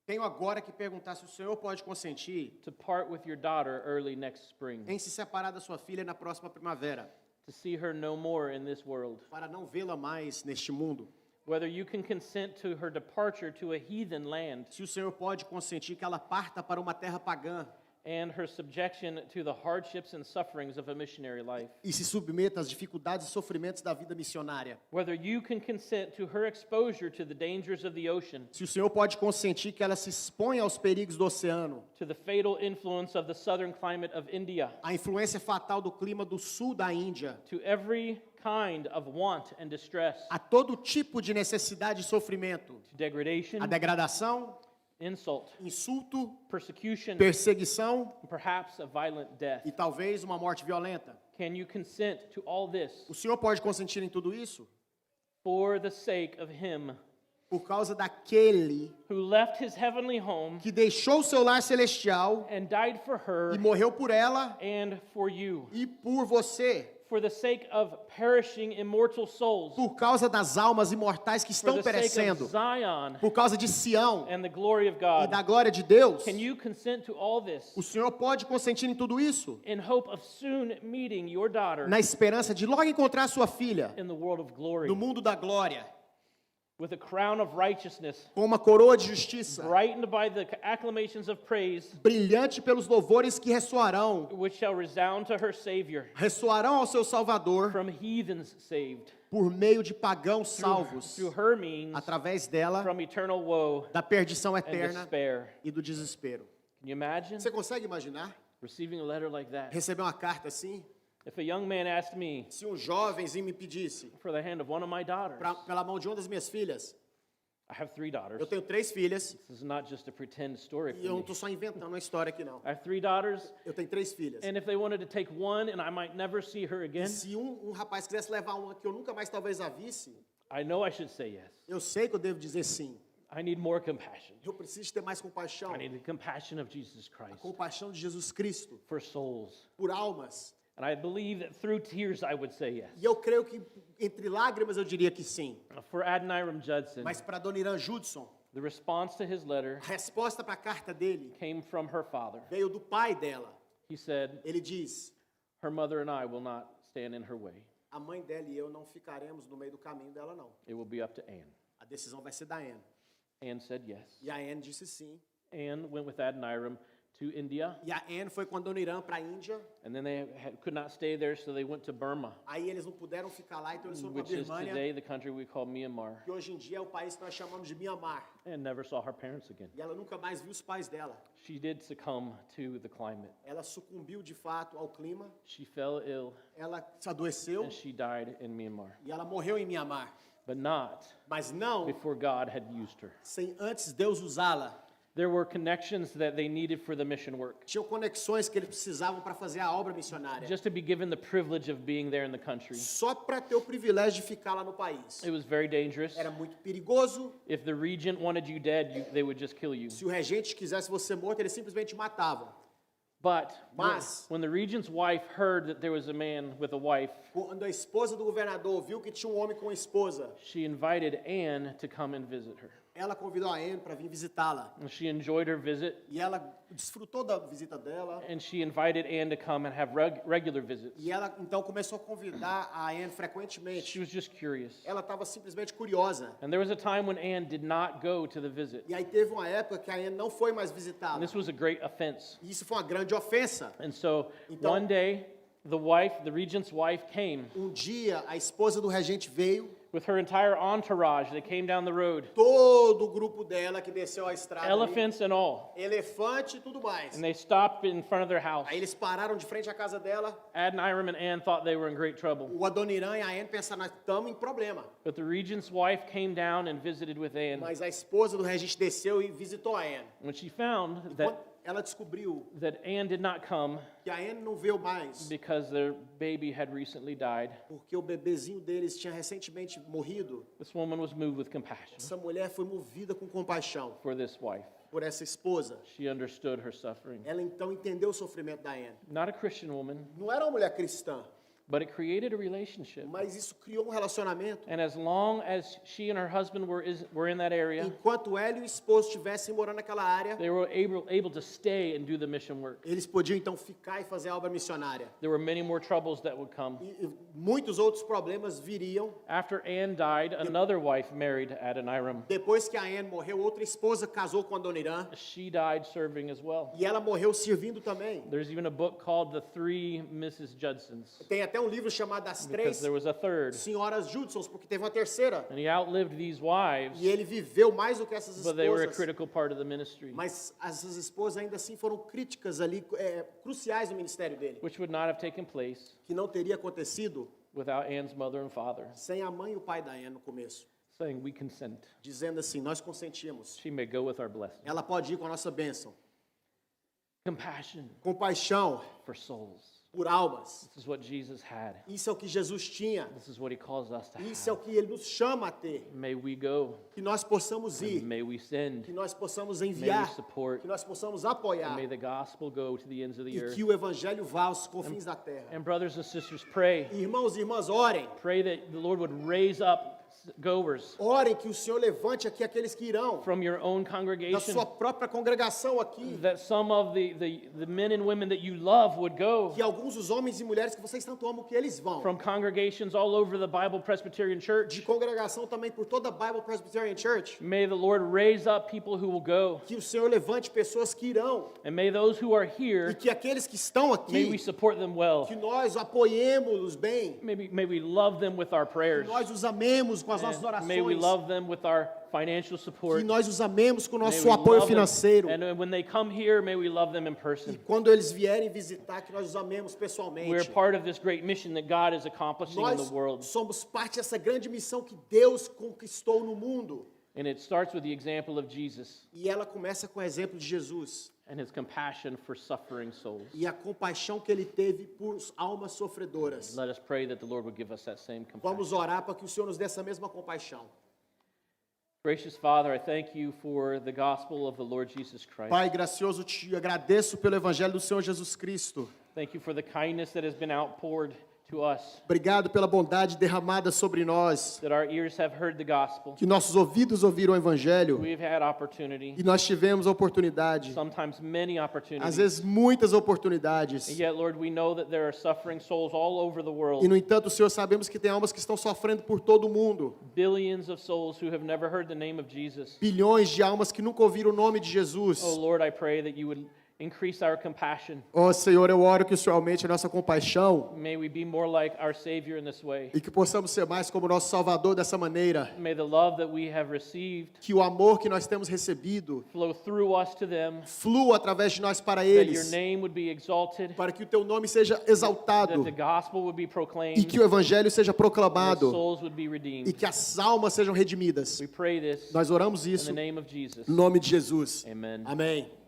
Tenho agora que perguntar se o Senhor pode consentir to part with your daughter early next spring, em se separar da sua filha na próxima primavera, to see her no more in this world. para não vê-la mais neste mundo. Whether you can consent to her departure to a heathen land Se o Senhor pode consentir que ela parta para uma terra pagã and her subjection to the hardships and sufferings of a missionary life. e se submeta às dificuldades e sofrimentos da vida missionária. Whether you can consent to her exposure to the dangers of the ocean, Se o Senhor pode consentir que ela se exponha aos perigos do oceano, to the fatal influence of the southern climate of India, a influência fatal do clima do sul da Índia, to every kind of want and distress, a todo tipo de necessidade e sofrimento, to degradation, a degradação, insult, insulto, persecution, perseguição and perhaps a violent death. e talvez uma morte violenta. Can you consent to all this O Senhor pode consentir em tudo isso for the sake of him por causa daquele who left his heavenly home que deixou o seu lar celestial and died for her e morreu por ela and for you, e por você, for the sake of perishing immortal souls, por causa das almas imortais que for estão the sake perecendo, of Zion por causa de Sião and the glory of e God. da glória de Deus. Can you consent to all this O Senhor pode consentir em tudo isso in hope of soon meeting your daughter na esperança de logo encontrar sua filha in the world of glory no mundo da glória, with a crown of righteousness, com uma coroa de justiça, brightened by the acclamations of praise, brilhante pelos louvores que ressoarão, which shall resound to her Savior ressoarão ao seu Salvador from heathens saved, por meio de pagãos salvos, through her means através dela, from eternal woe da perdição and eterna despair. e do desespero. Can you imagine Você consegue imaginar receiving a letter like that? receber uma carta assim? If a young man asked me Se um jovenzinho me pedisse for the hand of one of my daughters, pela mão de uma das minhas filhas, I have 3 daughters. eu tenho 3 filhas This is not just a pretend story e eu for não me. estou só inventando uma história aqui não. I have 3 daughters, Eu tenho 3 filhas. and if they wanted to take one and I might never see her again, Se um rapaz quisesse levar uma que eu nunca mais talvez a visse, I know I should say yes. eu sei que eu devo dizer sim. I need more compassion. Eu preciso ter mais compaixão. I need the compassion of Jesus Christ Compaixão de Jesus Cristo for souls. por almas. And I believe that through tears I would say yes. E eu creio que entre lágrimas eu diria que sim. For Adoniram Judson, Mas para Adoniram Judson, the response to his letter a resposta para a carta dele came from her father. veio do pai dela. He said, Ele diz: her mother and I will not stand in her way. a mãe dela e eu não ficaremos no meio do caminho dela não. It will be up to Anne. A decisão vai ser da Anne. Anne said yes. E a Anne disse sim. Anne went with Adoniram to India, E a Anne foi com a Dona Irã para a Índia. and then they could not stay there, so they went to Burma, Aí eles não puderam ficar lá, então eles foram para a which is Birmânia, today the country we call Myanmar, que hoje em dia é o país que nós chamamos de Mianmar. and never saw her parents again. E ela nunca mais viu os pais dela. She did succumb to the climate. Ela sucumbiu de fato ao clima, She fell ill, ela se adoeceu and she died in Myanmar, e ela morreu em Mianmar. but not Mas não before God had used her. sem antes Deus usá-la. There were connections that they needed for the mission work. Tinham conexões que eles precisavam para fazer a obra missionária. Just to be given the privilege of being there in the country. Só para ter o privilégio de ficar lá no país. It was very dangerous. Era muito perigoso. If the regent wanted you dead, they would just kill you. Se o regente quisesse você morto, eles simplesmente matavam. But Mas- when the regent's wife heard that there was a man with a wife, Quando a esposa do governador viu que tinha um homem com uma esposa, she invited Anne to come and visit her. ela convidou a Anne para vir visitá-la. And she enjoyed her visit, E ela desfrutou da visita dela. and she invited Anne to come and have regular visits. E ela então começou a convidar a Anne She frequentemente. was just curious. Ela estava simplesmente curiosa. And there was a time when Anne did not go to the visit. E aí teve uma época que a Anne não foi mais And visitá-la. this was a great offense. E isso foi uma grande ofensa. And so Então- one day, the regent's wife came Dia, a esposa do regente veio, with her entire entourage. They came down the road, todo o grupo dela que desceu a estrada, ali, elephants and all. elefante e tudo mais. And they stopped in front of their house. Aí eles pararam de frente à casa dela. Adoniram and Anne thought they were in great trouble. O Adoniram e a Anne pensaram, nós estamos em problema. But the regent's wife came down and visited with Anne. Mas a esposa do regente desceu e visitou a Anne. When she found Quando ela descobriu that Anne did not come que a Anne não veio mais, because their baby had recently died, porque o bebezinho deles tinha recentemente morrido, this woman was moved with compassion essa mulher foi movida com compaixão for this wife. por essa esposa. She understood her suffering. Ela então entendeu o sofrimento da Anne. Not a Christian woman, Não era uma mulher cristã, but it created a relationship. mas isso criou um relacionamento. And as long as she and her husband were in that area, Enquanto ela e o esposo estivessem morando naquela área, they were able to stay and do the mission work. eles podiam então ficar e fazer a obra missionária. There were many more troubles that would come. E muitos outros problemas viriam. After Anne died, another wife married Adoniram. Depois que a Anne morreu, outra esposa casou com a Dona Irã. She died serving as well. E ela morreu servindo também. There's even a book called The Three Mrs. Judsons, Tem até um livro chamado As because Três there was a third. Senhoras Judsons, porque teve uma terceira. And he outlived these wives, E ele viveu mais do que essas but they were a esposas. critical part of the ministry, Mas essas esposas ainda assim foram críticas ali, cruciais no ministério dele. which would not have taken place Que não teria acontecido without Anne's mother and father sem a mãe e o pai da Anne no começo. saying, "We consent. Dizendo assim, nós consentimos. She may go with our blessing." Ela pode ir com a nossa bênção. Compassion Compaixão for souls. por almas. This is what Jesus had. Isso é o que Jesus tinha. This is what he calls us to Isso é o have. que ele nos chama a ter. May we go. Que nós possamos ir. May we send. Que nós possamos May we enviar. support. Que nós possamos And apoiar. may the gospel go to the ends of the E earth. que o evangelho vá aos confins da terra. And brothers and sisters, pray. Irmãos e irmãs, orem. Pray that the Lord would raise up goers Orem que o Senhor levante aqui aqueles que irão. from your own Da congregation. sua própria congregação aqui. That some of the men and women that you love would go Que alguns dos homens e mulheres que vocês tanto amam, que eles vão. from congregations all over the Bible Presbyterian De Church. congregação também por toda a Bible Presbyterian Church. May the Lord raise up people who will go. Que o Senhor levante pessoas que irão. And may those who are E here, que aqueles que estão may we aqui, support them well. que nós apoiemos-los bem. May we love them with our prayers. Que nós os amemos com as nossas And may we orações. love them with our financial support. Que nós os amemos com o May nosso we apoio love them- financeiro. And when they come here, may we love them in E person. quando eles vierem visitar, que nós os amemos We're pessoalmente. part of this great mission that God is accomplishing in Nós the world. somos parte dessa grande missão que Deus conquistou no mundo. And it starts with the example of Jesus E ela começa com o exemplo de Jesus. and his compassion for suffering souls. E a compaixão que ele teve por almas sofredoras. Let us pray that the Lord would give us that same compassion. Vamos orar para que o Senhor nos dê essa mesma compaixão. Gracious Father, I thank you for the gospel of the Lord Jesus Christ. Pai gracioso, te agradeço pelo evangelho do Senhor Jesus Cristo. Thank you for the kindness that has been outpoured to us, Obrigado pela bondade derramada sobre nós. that our ears have heard the gospel. Que nossos ouvidos ouviram o evangelho We've had opportunity, e nós tivemos a oportunidade. sometimes many Às opportunities. vezes muitas And oportunidades. yet, Lord, we know that there are suffering souls all over the E world. no entanto, Senhor, sabemos que tem almas que estão sofrendo por todo o mundo. Billions of souls who have never heard the name of Jesus. Bilhões de almas que nunca ouviram o nome de Jesus. Oh, Lord, I pray that you would Increase our compassion. Ó Senhor, eu oro que o Senhor aumente a nossa compaixão May we be more like our Savior in this way. e que possamos ser mais como nosso Salvador dessa maneira. May the love that we have received Que o amor que nós temos recebido flow through us to them, flua através de nós para that your eles, name would be exalted, para que o teu nome seja that exaltado the gospel would be e proclaimed, que o evangelho seja and that proclamado souls would be e redeemed. que as almas sejam redimidas. We pray this Nós oramos in isso the name of Jesus. no nome de Jesus. Amen. Amém.